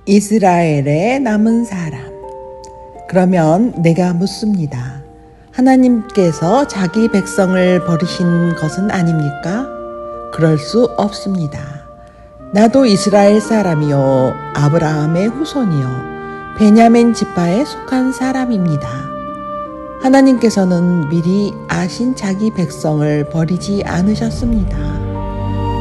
이스라엘의 남은 사람. 그러면 내가 묻습니다. 하나님께서 자기 백성을 버리신 것은 아닙니까? 그럴 수 없습니다. 나도 이스라엘 사람이요 아브라함의 후손이요 베냐민 지파에 속한 사람입니다. 하나님께서는 미리 아신 자기 백성을 버리지 않으셨습니다.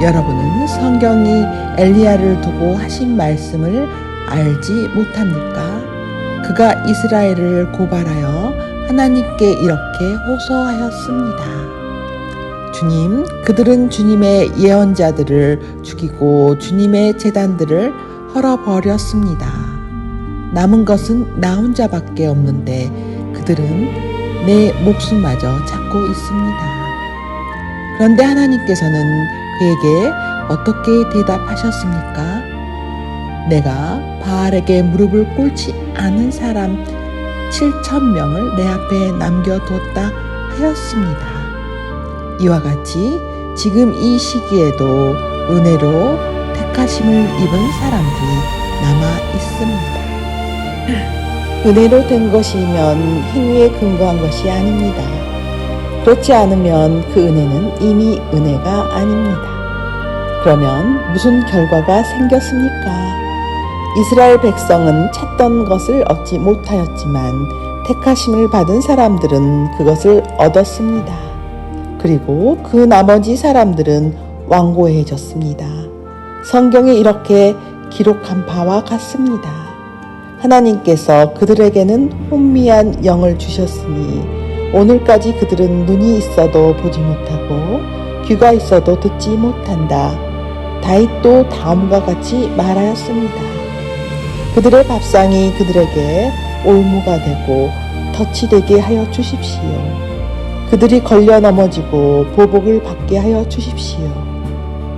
여러분은 성경이 엘리야를 두고 하신 말씀을 알지 못합니까? 그가 이스라엘을 고발하여 하나님께 이렇게 호소하였습니다. 주님, 그들은 주님의 예언자들을 죽이고 주님의 제단들을 헐어버렸습니다. 남은 것은 나 혼자밖에 없는데 그들은 내 목숨마저 찾고 있습니다. 그런데 하나님께서는 그에게 어떻게 대답하셨습니까? 내가 바알에게 무릎을 꿇지 않은 사람 7,000명을 내 앞에 남겨뒀다 하였습니다. 이와 같이 지금 이 시기에도 은혜로 택하심을 입은 사람들이 남아 있습니다. 은혜로 된 것이면 행위에 근거한 것이 아닙니다. 그렇지 않으면 그 은혜는 이미 은혜가 아닙니다. 그러면 무슨 결과가 생겼습니까? 이스라엘 백성은 찾던 것을 얻지 못하였지만 택하심을 받은 사람들은 그것을 얻었습니다. 그리고 그 나머지 사람들은 완고해졌습니다. 성경에 이렇게 기록한 바와 같습니다. 하나님께서 그들에게는 혼미한 영을 주셨으니 오늘까지 그들은 눈이 있어도 보지 못하고 귀가 있어도 듣지 못한다. 다윗도 다음과 같이 말하였습니다. 그들의 밥상이 그들에게 올무가 되고 덫이 되게 하여 주십시오. 그들이 걸려 넘어지고 보복을 받게 하여 주십시오.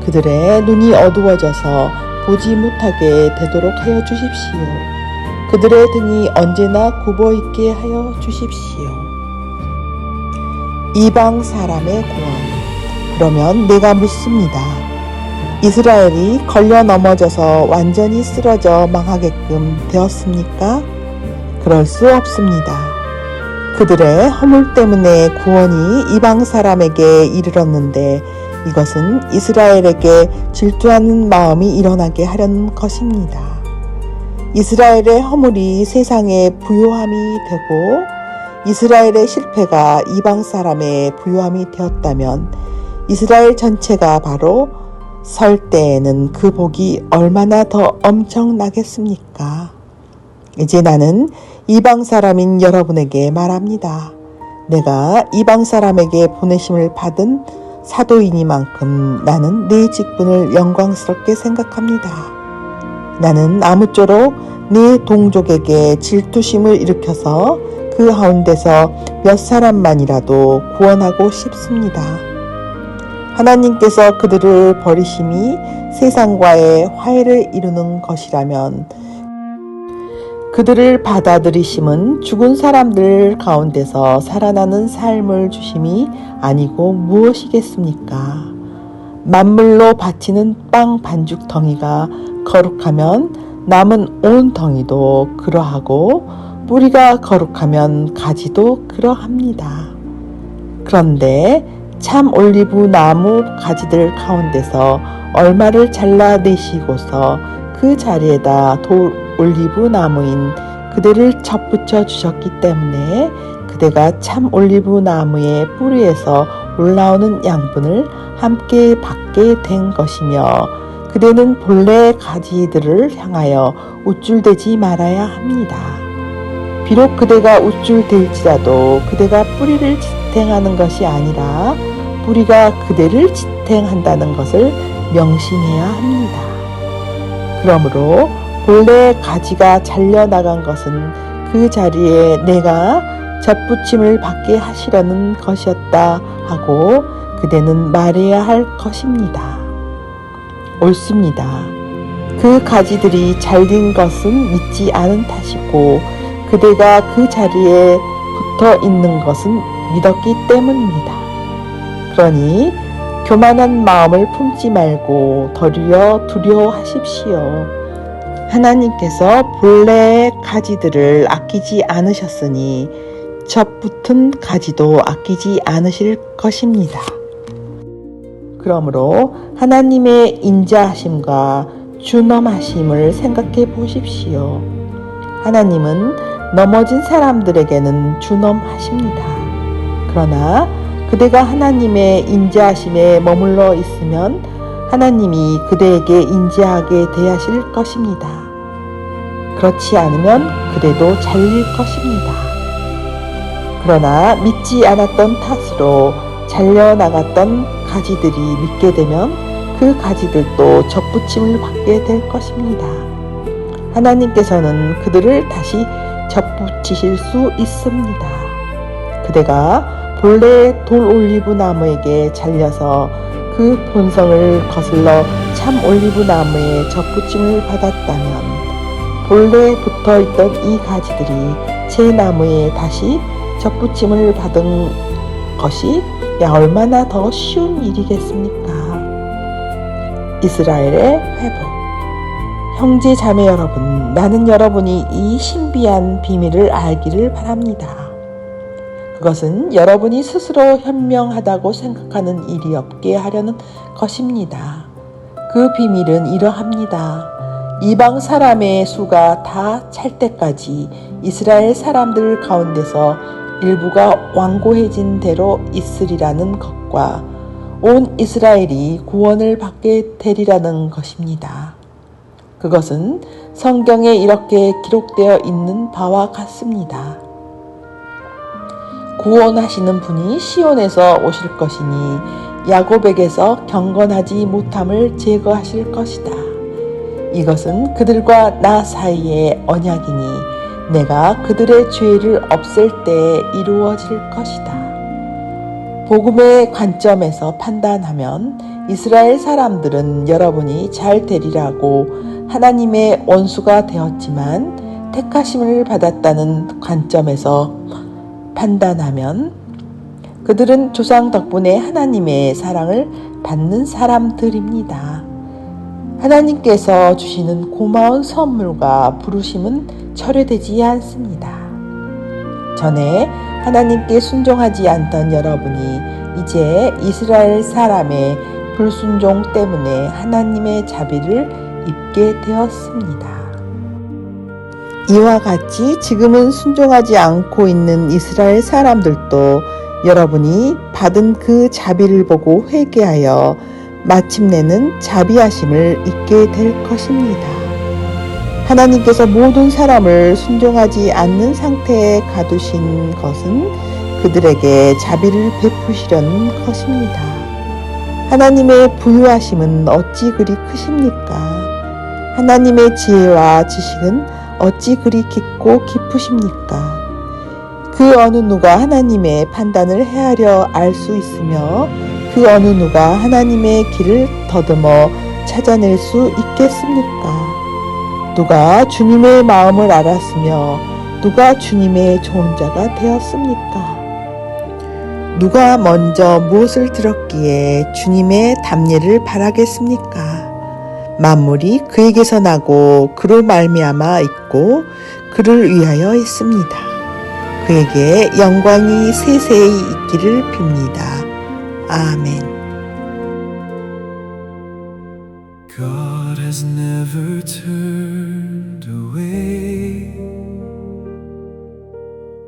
그들의 눈이 어두워져서 보지 못하게 되도록 하여 주십시오. 그들의 등이 언제나 굽어 있게 하여 주십시오. 이방 사람의 구원. 그러면 내가 묻습니다. 이스라엘이 걸려 넘어져서 완전히 쓰러져 망하게끔 되었습니까? 그럴 수 없습니다. 그들의 허물 때문에 구원이 이방 사람에게 이르렀는데 이것은 이스라엘에게 질투하는 마음이 일어나게 하려는 것입니다. 이스라엘의 허물이 세상의 부요함이 되고 이스라엘의 실패가 이방 사람의 부요함이 되었다면 이스라엘 전체가 바로 설 때에는 그 복이 얼마나 더 엄청나겠습니까? 이제 나는 이방 사람인 여러분에게 말합니다. 내가 이방 사람에게 보내심을 받은 사도이니만큼 나는 내 직분을 영광스럽게 생각합니다. 나는 아무쪼록 내 동족에게 질투심을 일으켜서 그 가운데서 몇 사람만이라도 구원하고 싶습니다. 하나님께서 그들을 버리심이 세상과의 화해를 이루는 것이라면 그들을 받아들이심은 죽은 사람들 가운데서 살아나는 삶을 주심이 아니고 무엇이겠습니까? 만물로 바치는 빵 반죽 덩이가 거룩하면 남은 온 덩이도 그러하고 뿌리가 거룩하면 가지도 그러합니다. 그런데 참 올리브 나무 가지들 가운데서 얼마를 잘라내시고서 그 자리에다 돌 올리브 나무인 그대를 접붙여 주셨기 때문에 그대가 참 올리브 나무의 뿌리에서 올라오는 양분을 함께 받게 된 것이며 그대는 본래 가지들을 향하여 우쭐대지 말아야 합니다. 비록 그대가 우쭐댈지라도 그대가 뿌리를 지탱하는 것이 아니라 뿌리가 그대를 지탱한다는 것을 명심해야 합니다. 그러므로 본래 가지가 잘려나간 것은 그 자리에 내가 접붙임을 받게 하시려는 것이었다 하고 그대는 말해야 할 것입니다. 옳습니다. 그 가지들이 잘린 것은 믿지 않은 탓이고 그대가 그 자리에 붙어 있는 것은 믿었기 때문입니다. 그러니 교만한 마음을 품지 말고 도리어 두려워하십시오. 하나님께서 본래의 가지들을 아끼지 않으셨으니 접붙은 가지도 아끼지 않으실 것입니다. 그러므로 하나님의 인자하심과 준엄하심을 생각해 보십시오. 하나님은 넘어진 사람들에게는 준엄하십니다. 그러나 그대가 하나님의 인자하심에 머물러 있으면 하나님이 그대에게 인자하게 대하실 것입니다. 그렇지 않으면 그대도 잘릴 것입니다. 그러나 믿지 않았던 탓으로 잘려나갔던 가지들이 믿게 되면 그 가지들도 접붙임을 받게 될 것입니다. 하나님께서는 그들을 다시 접붙이실 수 있습니다. 그대가 본래의 돌올리브 나무에게 잘려서 그 본성을 거슬러 참 올리브 나무에 접붙임을 받았다면 본래 붙어있던 이 가지들이 제 나무에 다시 접붙임을 받은 것이 얼마나 더 쉬운 일이겠습니까? 이스라엘의 회복. 형제 자매 여러분, 나는 여러분이 이 신비한 비밀을 알기를 바랍니다. 그것은 여러분이 스스로 현명하다고 생각하는 일이 없게 하려는 것입니다. 그 비밀은 이러합니다. 이방 사람의 수가 다 찰 때까지 이스라엘 사람들 가운데서 일부가 완고해진 대로 있으리라는 것과 온 이스라엘이 구원을 받게 되리라는 것입니다. 그것은 성경에 이렇게 기록되어 있는 바와 같습니다. 구원하시는 분이 시온에서 오실 것이니 야곱에게서 경건하지 못함을 제거하실 것이다. 이것은 그들과 나 사이의 언약이니 내가 그들의 죄를 없앨 때에 이루어질 것이다. 복음의 관점에서 판단하면 이스라엘 사람들은 여러분이 잘 되리라고 하나님의 원수가 되었지만 택하심을 받았다는 관점에서 판단하면 그들은 조상 덕분에 하나님의 사랑을 받는 사람들입니다. 하나님께서 주시는 고마운 선물과 부르심은 철회되지 않습니다. 전에 하나님께 순종하지 않던 여러분이 이제 이스라엘 사람의 불순종 때문에 하나님의 자비를 입게 되었습니다. 이와 같이 지금은 순종하지 않고 있는 이스라엘 사람들도 여러분이 받은 그 자비를 보고 회개하여 마침내는 자비하심을 잊게 될 것입니다. 하나님께서 모든 사람을 순종하지 않는 상태에 가두신 것은 그들에게 자비를 베푸시려는 것입니다. 하나님의 부유하심은 어찌 그리 크십니까? 하나님의 지혜와 지식은 어찌 그리 깊고 깊으십니까? 그 어느 누가 하나님의 판단을 헤아려 알 수 있으며 그 어느 누가 하나님의 길을 더듬어 찾아낼 수 있겠습니까? 누가 주님의 마음을 알았으며 누가 주님의 좋은 자가 되었습니까? 누가 먼저 무엇을 들었기에 주님의 답례를 바라겠습니까? 만물이 그에게서 나고 그로 말미암아 있고 그를 위하여 있습니다. 그에게 영광이 세세히 있기를 빕니다. 아멘. God has never turned away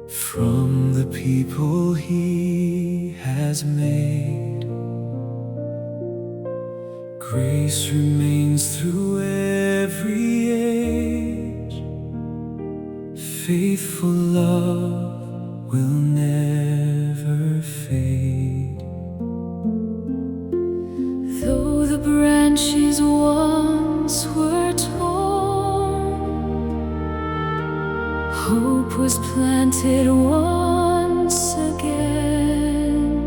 from the people He has made. Grace remains through every age. Faithful love will never fade. Though the branches once were torn, hope was planted once again.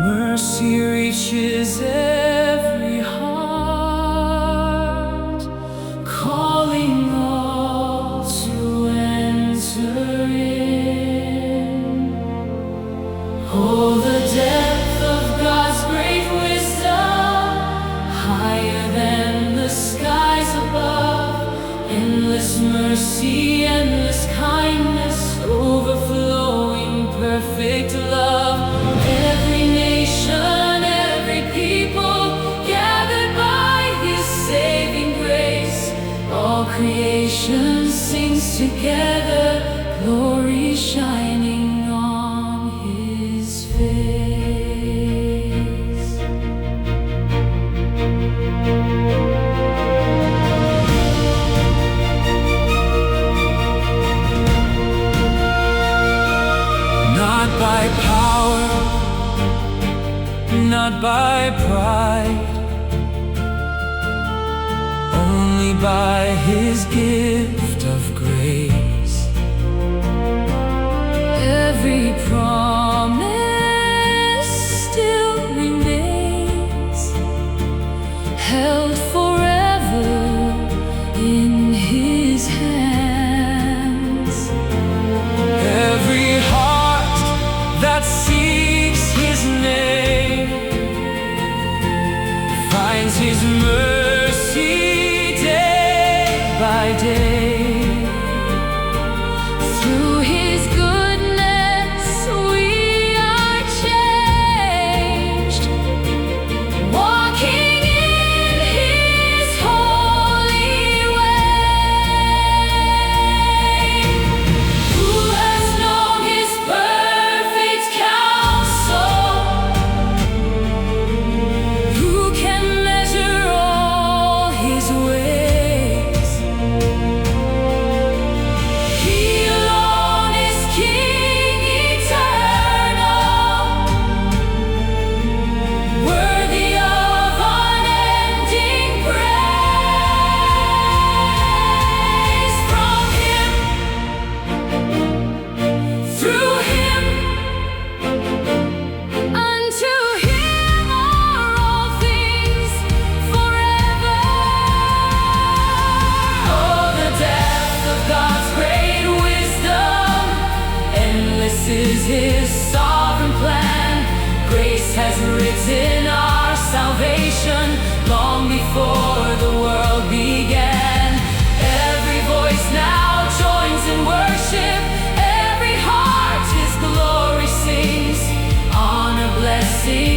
Mercy reaches every heart, calling all to enter in. Oh, the depth of God's great wisdom, higher than the skies mercy, endless kindness, overflowing perfect love. Every nation, every people gathered by His saving grace. All creation sings together, glory shining on His face. Not by power, not by pride, only by His gift of grace. Every promise still remains, held forever in His hands. Every heart that seeks His name finds His mercy day by day. Through His goodness we are changed, walking in His holy way. Who has known His perfect counsel? Who can measure all His ways? He alone is King eternal, worthy of unending praise. From Him, through Him, Unto Him are all things forever. oh, the depth of God's great wisdom, endless is His sovereign plan. Grace has written our salvation long before the world began. Every voice now joins in worship, every heart His glory sings. Honor, blessing,